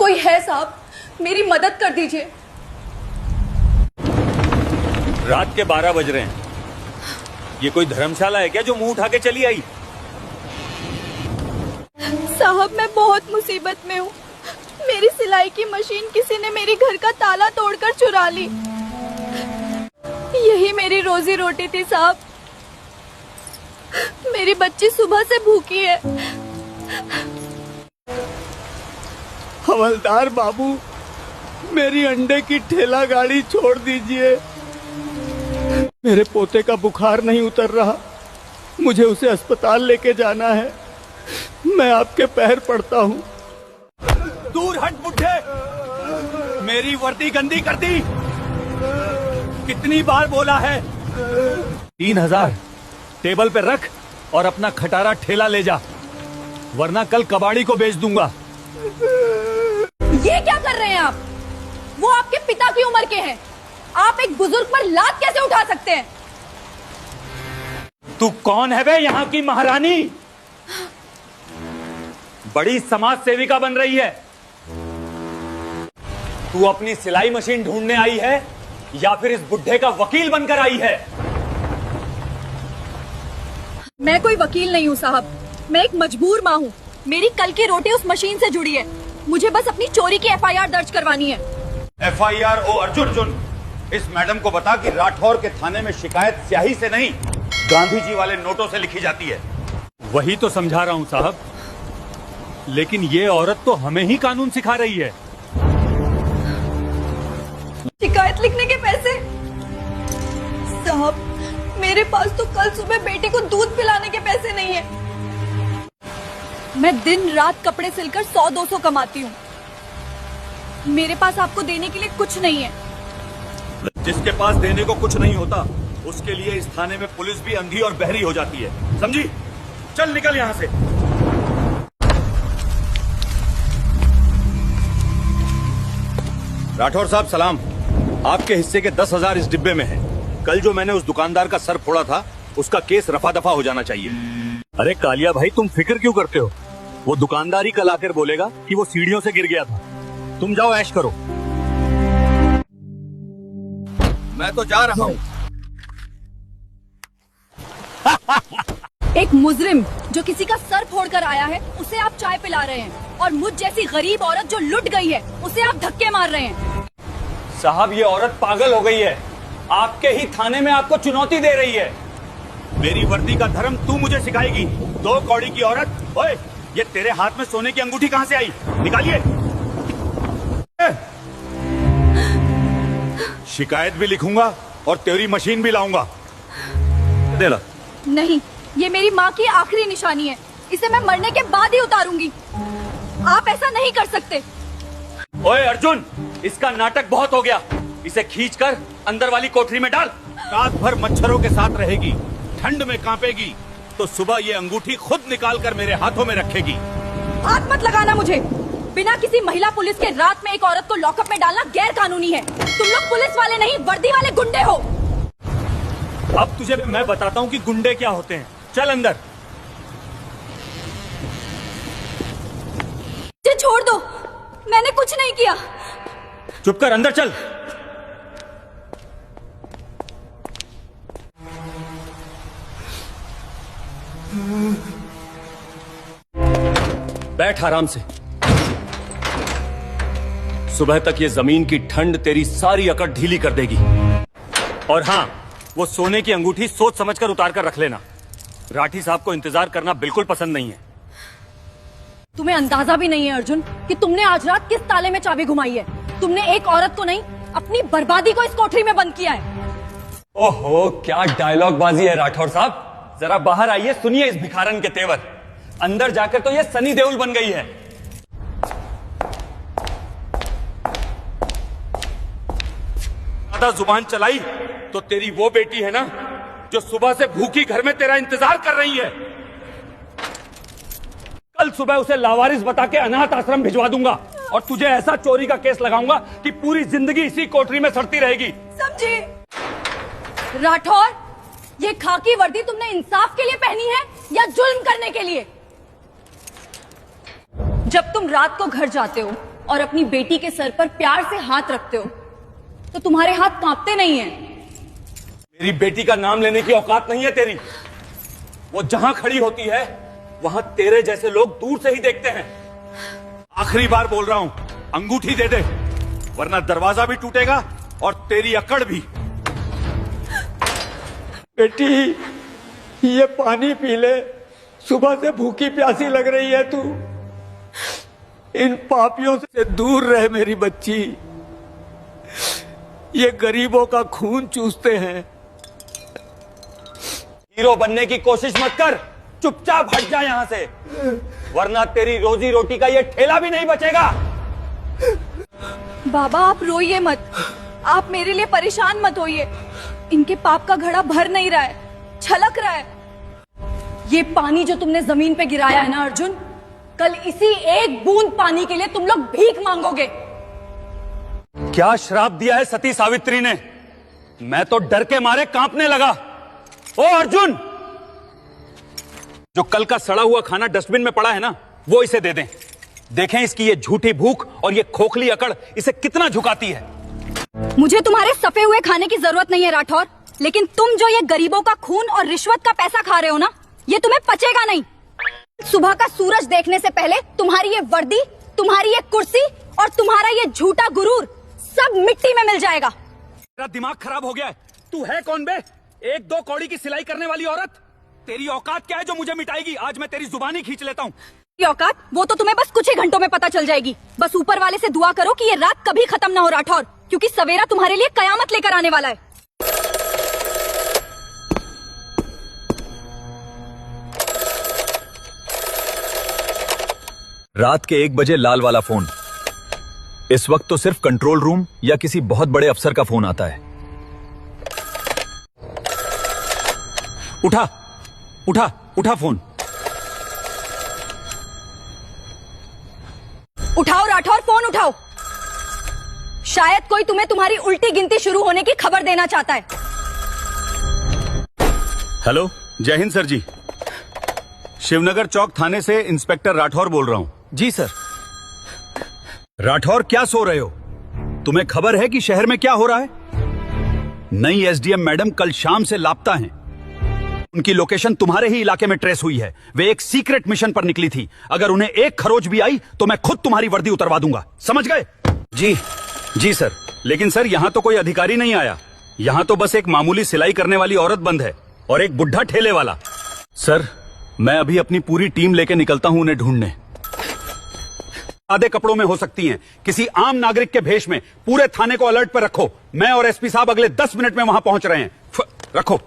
कोई है साहब, मेरी मदद कर दीजिए। रात के 12 बज रहे हैं। ये कोई धर्मशाला है क्या जो मुंह उठा के चली आई? साहब मैं बहुत मुसीबत में हूँ। मेरी सिलाई की मशीन किसी ने मेरी घर का ताला तोड़कर चुरा ली। यही मेरी रोजी रोटी थी साहब। मेरी बच्ची सुबह से भूखी है। हवलदार बाबू, मेरी अंडे की ठेला गाड़ी छोड़ दीजिए। मेरे पोते का बुखार नहीं उतर रहा, मुझे उसे अस्पताल लेके जाना है। मैं आपके पैर पड़ता हूँ। दूर हट बुड्ढे, मेरी वर्दी गंदी कर दी। कितनी बार बोला है? 3000 टेबल पे रख और अपना खटारा ठेला ले जा, वरना कल कबाड़ी को बेच दूंगा। ये क्या कर रहे हैं आप? वो आपके पिता की उम्र के हैं। आप एक बुजुर्ग पर लात कैसे उठा सकते हैं? तू कौन है बे यहाँ की महारानी? बड़ी समाज सेविका बन रही है। तू अपनी सिलाई मशीन ढूंढने आई है या फिर इस बुड्ढे का वकील बनकर आई है? मैं कोई वकील नहीं हूँ साहब, मैं एक मजबूर माँ हूँ। मेरी कल की रोटी उस मशीन से जुड़ी है। मुझे बस अपनी चोरी की FIR दर्ज करवानी है। FIR ओ अर्जुन, इस मैडम को बता कि राठौर के थाने में शिकायत स्याही से नहीं, गांधी जी वाले नोटों से लिखी जाती है। वही तो समझा रहा हूँ साहब, लेकिन ये औरत तो हमें ही कानून सिखा रही है। शिकायत लिखने के पैसे? साहब मेरे पास तो कल सुबह बेटे को दूध पिलाने के पैसे नहीं है। मैं दिन रात कपड़े सिलकर 100-200 कमाती हूँ। मेरे पास आपको देने के लिए कुछ नहीं है। जिसके पास देने को कुछ नहीं होता, उसके लिए इस थाने में पुलिस भी अंधी और बहरी हो जाती है, समझी? चल निकल यहाँ से। राठौर साहब सलाम। आपके हिस्से के 10,000 इस डिब्बे में है। कल जो मैंने उस दुकानदार का सर फोड़ा था, उसका केस रफा दफा हो जाना चाहिए। अरे कालिया भाई, तुम फिक्र क्यों करते हो? वो दुकानदार ही कल आकर बोलेगा कि वो सीढ़ियों से गिर गया था। तुम जाओ ऐश करो। मैं तो जा रहा हूँ। एक मुजरिम जो किसी का सर फोड़कर आया है, उसे आप चाय पिला रहे हैं, और मुझ जैसी गरीब औरत जो लुट गई है, उसे आप धक्के मार रहे हैं। साहब ये औरत पागल हो गई है। आपके ही थाने में आपको चुनौती दे रही है। मेरी वर्दी का धर्म तू मुझे सिखाएगी? 2 कौड़ी की औरत। ओए, ये तेरे हाथ में सोने की अंगूठी कहाँ से आई? निकालिए। शिकायत भी लिखूंगा और तेरी मशीन भी लाऊंगा। दे ला। नहीं, ये मेरी माँ की आखिरी निशानी है। इसे मैं मरने के बाद ही उतारूंगी। आप ऐसा नहीं कर सकते। ओए अर्जुन, इसका नाटक बहुत हो गया। इसे खींचकर अंदर वाली कोठरी में डाल। रात भर मच्छरों के साथ रहेगी, ठंड में कांपेगी, तो सुबह ये अंगूठी खुद निकाल कर मेरे हाथों में रखेगी। हाथ मत लगाना मुझे। बिना किसी महिला पुलिस के रात में एक औरत को लॉकअप में डालना गैर कानूनी है। तुम लोग पुलिस वाले नहीं, वर्दी वाले गुंडे हो। अब तुझे मैं बताता हूँ कि गुंडे क्या होते हैं। चल अंदर। मुझे छोड़ दो, मैंने कुछ नहीं किया। चुप कर, अंदर चल। बैठ आराम से। सुबह तक ये जमीन की ठंड तेरी सारी अकड़ ढीली कर देगी। और हाँ, वो सोने की अंगूठी सोच समझकर उतार कर रख लेना। राठी साहब को इंतजार करना बिल्कुल पसंद नहीं है। तुम्हें अंदाजा भी नहीं है अर्जुन कि तुमने आज रात किस ताले में चाबी घुमाई है। तुमने एक औरत को नहीं, अपनी बर्बादी को इस कोठरी में बंद किया है। ओहो, क्या डायलॉग बाजी है राठौर साहब। जरा बाहर आइए, सुनिए इस भिखारन के तेवर। अंदर जाकर तो ये सनी देओल बन गई है। ज्यादा जुबान चलाई तो तेरी वो बेटी है ना, जो सुबह से भूखी घर में तेरा इंतजार कर रही है। कल सुबह उसे लावारिस बता के अनाथ आश्रम भिजवा दूंगा, और तुझे ऐसा चोरी का केस लगाऊंगा कि पूरी जिंदगी इसी कोठरी में सड़ती रहेगी। समझे? राठौर, ये खाकी वर्दी तुमने इंसाफ के लिए पहनी है या जुल्म करने के लिए? जब तुम रात को घर जाते हो और अपनी बेटी के सर पर प्यार से हाथ रखते हो तो तुम्हारे हाथ कांपते नहीं हैं। मेरी बेटी का नाम लेने की औकात नहीं है तेरी। वो जहां खड़ी होती है वहां तेरे जैसे लोग दूर से ही देखते हैं। आखिरी बार बोल रहा हूं, अंगूठी दे दे, वरना दरवाजा भी टूटेगा और तेरी अकड़ भी। बेटी, ये पानी पी ले, सुबह से भूखी प्यासी लग रही है तू। इन पापियों से दूर रह मेरी बच्ची, ये गरीबों का खून चूसते हैं। हीरो बनने की कोशिश मत कर, चुपचाप हट जा यहां से, वरना तेरी रोजी रोटी का ये ठेला भी नहीं बचेगा। बाबा आप रोइए मत, आप मेरे लिए परेशान मत होइए। इनके पाप का घड़ा भर नहीं रहा है, छलक रहा है। ये पानी जो तुमने जमीन पे गिराया है ना अर्जुन, कल इसी एक बूंद पानी के लिए तुम लोग भीख मांगोगे। क्या श्राप दिया है सती सावित्री ने? मैं तो डर के मारे कांपने लगा। ओ अर्जुन, जो कल का सड़ा हुआ खाना डस्टबिन में पड़ा है ना, वो इसे दे दें। देखें इसकी ये झूठी भूख और ये खोखली अकड़ इसे कितना झुकाती है। मुझे तुम्हारे सफे हुए खाने की जरूरत नहीं है राठौर, लेकिन तुम जो ये गरीबों का खून और रिश्वत का पैसा खा रहे हो ना, ये तुम्हें पचेगा नहीं। सुबह का सूरज देखने से पहले तुम्हारी ये वर्दी, तुम्हारी ये कुर्सी और तुम्हारा ये झूठा गुरूर सब मिट्टी में मिल जाएगा। तेरा दिमाग खराब हो गया है। तू है कौन बे? एक दो कौड़ी की सिलाई करने वाली औरत। तेरी औकात क्या है जो मुझे मिटाएगी? आज मैं तेरी जुबानी खींच लेता हूँ। ये औकात वो तो तुम्हें बस कुछ ही घंटों में पता चल जाएगी। बस ऊपर वाले से दुआ करो कि ये रात कभी खत्म ना हो राठौर, क्योंकि सवेरा तुम्हारे लिए कयामत लेकर आने वाला है। रात के 1 बजे लाल वाला फोन। इस वक्त तो सिर्फ कंट्रोल रूम या किसी बहुत बड़े अफसर का फोन आता है। उठा उठा उठा फोन। उठाओ राठौर, फोन उठाओ। शायद कोई तुम्हें तुम्हारी उल्टी गिनती शुरू होने की खबर देना चाहता है। हेलो, जय हिंद सर जी। शिवनगर चौक थाने से इंस्पेक्टर राठौर बोल रहा हूं। जी सर। राठौर, क्या सो रहे हो? तुम्हें खबर है कि शहर में क्या हो रहा है? नई एसडीएम मैडम कल शाम से लापता हैं। उनकी लोकेशन तुम्हारे ही इलाके में ट्रेस हुई है। वे एक सीक्रेट मिशन पर निकली थी। अगर उन्हें एक खरोच भी आई तो मैं खुद तुम्हारी वर्दी उतरवा दूंगा, समझ गए? जी सर। लेकिन सर, यहाँ तो कोई अधिकारी नहीं आया। यहाँ तो बस एक मामूली सिलाई करने वाली औरत बंद है और एक बुढ़ा ठेले वाला। सर, मैं अभी अपनी पूरी टीम लेके निकलता हूँ उन्हें ढूंढने। आधे कपड़ों में हो सकती हैं, किसी आम नागरिक के भेष में। पूरे थाने को अलर्ट पर रखो। मैं और एसपी साहब अगले 10 मिनट में वहां पहुंच रहे हैं। रखो।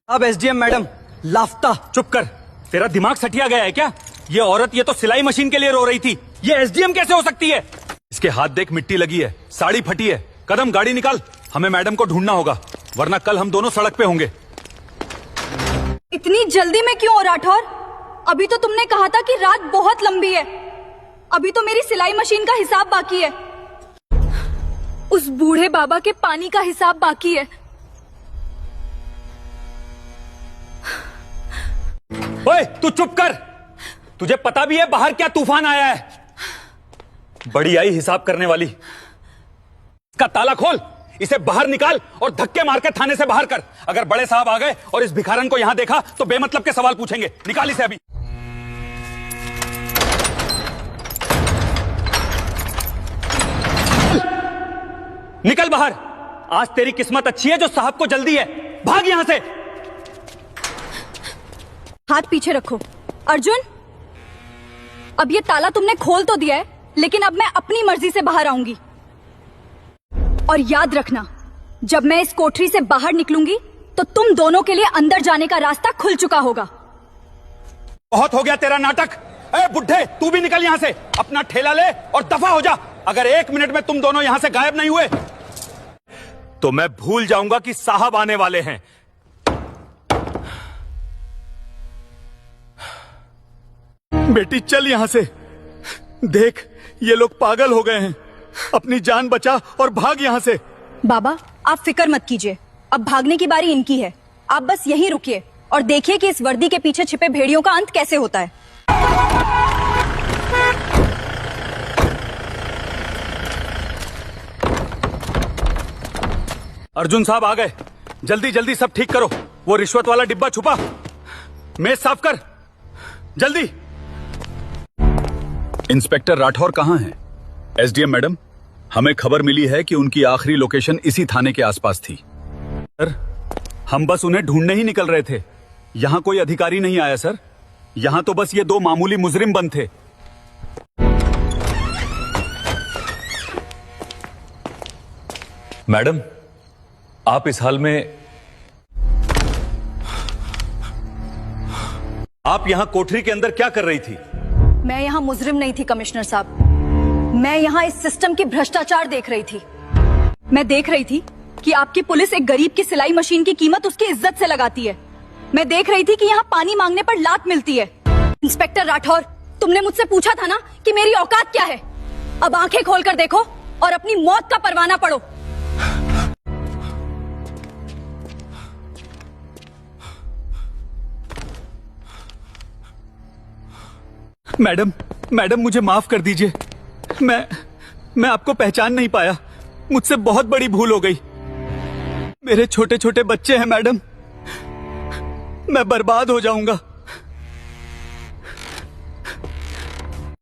अब एसडीएम मैडम लापता। चुप कर, तेरा दिमाग सटिया गया है क्या? ये औरत, ये तो सिलाई मशीन के लिए रो रही थी। ये एसडीएम कैसे हो सकती है? इसके हाथ देख, मिट्टी लगी है, साड़ी फटी है। कदम, गाड़ी निकाल, हमें मैडम को ढूंढना होगा, वरना कल हम दोनों सड़क पे होंगे। इतनी जल्दी में क्यों राठौर? अभी तो तुमने कहा था कि रात बहुत लंबी है। अभी तो मेरी सिलाई मशीन का हिसाब बाकी है, उस बूढ़े बाबा के पानी का हिसाब बाकी है। ओए, तू चुप कर। तुझे पता भी है बाहर क्या तूफान आया है? बड़ी आई हिसाब करने वाली। इसका ताला खोल, इसे बाहर निकाल और धक्के मार के थाने से बाहर कर। अगर बड़े साहब आ गए और इस भिखारन को यहां देखा तो बेमतलब के सवाल पूछेंगे। निकाल इसे अभी। निकल बाहर। आज तेरी किस्मत अच्छी है जो साहब को जल्दी है। भाग यहां से। हाथ पीछे रखो। अर्जुन, अब ये ताला तुमने खोल तो दिया है, लेकिन अब मैं अपनी मर्जी से बाहर आऊंगी। और याद रखना, जब मैं इस कोठरी से बाहर निकलूंगी तो तुम दोनों के लिए अंदर जाने का रास्ता खुल चुका होगा। बहुत हो गया तेरा नाटक। ए बुड्ढे, तू भी निकल यहां से। अपना ठेला ले और दफा हो जा। अगर 1 मिनट में तुम दोनों यहां से गायब नहीं हुए तो मैं भूल जाऊंगा कि साहब आने वाले हैं। बेटी, चल यहां से। देख, ये लोग पागल हो गए हैं। अपनी जान बचा और भाग यहां से। बाबा, आप फिक्र मत कीजिए, अब भागने की बारी इनकी है। आप बस यहीं रुकिए और देखिए कि इस वर्दी के पीछे छिपे भेड़ियों का अंत कैसे होता है। अर्जुन साहब आ गए। जल्दी जल्दी सब ठीक करो। वो रिश्वत वाला डिब्बा छुपा, मेज साफ कर जल्दी। इंस्पेक्टर राठौर कहाँ हैं? एसडीएम मैडम, हमें खबर मिली है कि उनकी आखिरी लोकेशन इसी थाने के आसपास थी। सर, हम बस उन्हें ढूंढने ही निकल रहे थे। यहाँ कोई अधिकारी नहीं आया सर। यहाँ तो बस ये 2 मामूली मुजरिम बंद थे। मैडम, आप इस हाल में? आप यहाँ कोठरी के अंदर क्या कर रही थी? मैं यहाँ मुजरिम नहीं थी कमिश्नर साहब, मैं यहाँ इस सिस्टम की भ्रष्टाचार देख रही थी। मैं देख रही थी कि आपकी पुलिस एक गरीब की सिलाई मशीन की कीमत उसकी इज्जत से लगाती है। मैं देख रही थी कि यहाँ पानी मांगने पर लात मिलती है। इंस्पेक्टर राठौर, तुमने मुझसे पूछा था ना कि मेरी औकात क्या है। अब आंखें खोलकर देखो और अपनी मौत का परवाना पढ़ो। मैडम, मैडम मुझे माफ कर दीजिए। मैं आपको पहचान नहीं पाया। मुझसे बहुत बड़ी भूल हो गई। मेरे छोटे छोटे बच्चे हैं मैडम, मैं बर्बाद हो जाऊंगा।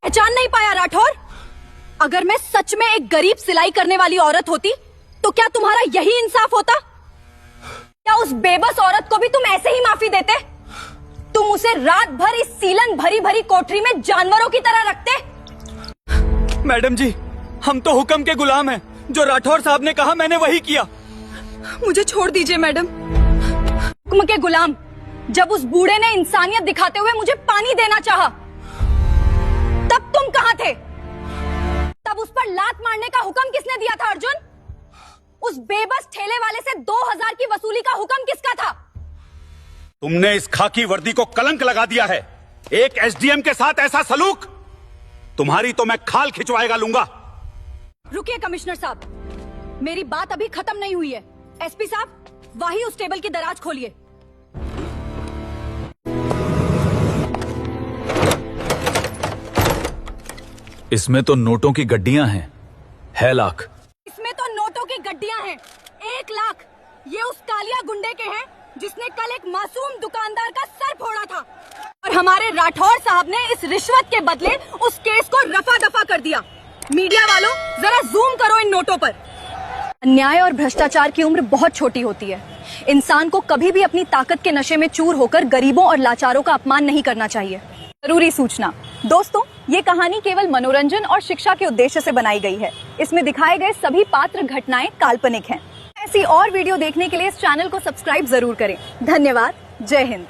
पहचान नहीं पाया राठौर? अगर मैं सच में एक गरीब सिलाई करने वाली औरत होती तो क्या तुम्हारा यही इंसाफ होता? क्या उस बेबस औरत को भी तुम ऐसे ही माफी देते? तुम उसे रात भर इस सीलन भरी भरी कोठरी में जानवरों की तरह रखते? मैडम जी, हम तो हुक्म के गुलाम हैं। जो राठौर साहब ने कहा मैंने वही किया। मुझे छोड़ दीजिए मैडम। हुक्म के गुलाम? जब उस बूढ़े ने इंसानियत दिखाते हुए मुझे पानी देना चाहा, तब तुम कहां थे? तब उस पर लात मारने का हुक्म किसने दिया था अर्जुन? उस बेबस ठेले वाले से 2000 की वसूली का हुक्म किसका था? तुमने इस खाकी वर्दी को कलंक लगा दिया है। एक एसडीएम के साथ ऐसा सलूक, तुम्हारी तो मैं खाल खिंचवाएगा लूंगा। रुकिए कमिश्नर साहब, मेरी बात अभी खत्म नहीं हुई है। एसपी साहब, वही उस टेबल की दराज खोलिए। इसमें तो नोटों की गड्डियां हैं। है लाख। इसमें तो नोटों की गड्डियां हैं। 1 लाख। ये उस कालिया गुंडे के हैं जिसने कल एक मासूम दुकानदार का सर फोड़ा था, और हमारे राठौर साहब ने इस रिश्वत के बदले उस केस को रफा दफा कर दिया। मीडिया वालों, जरा जूम करो इन नोटों पर। अन्याय और भ्रष्टाचार की उम्र बहुत छोटी होती है। इंसान को कभी भी अपनी ताकत के नशे में चूर होकर गरीबों और लाचारों का अपमान नहीं करना चाहिए। जरूरी सूचना दोस्तों, ये कहानी केवल मनोरंजन और शिक्षा के उद्देश्य से बनाई गई है। इसमें दिखाए गए सभी पात्र घटनाएं काल्पनिक हैं। ऐसी और वीडियो देखने के लिए इस चैनल को सब्सक्राइब जरूर करें। धन्यवाद। जय हिंद।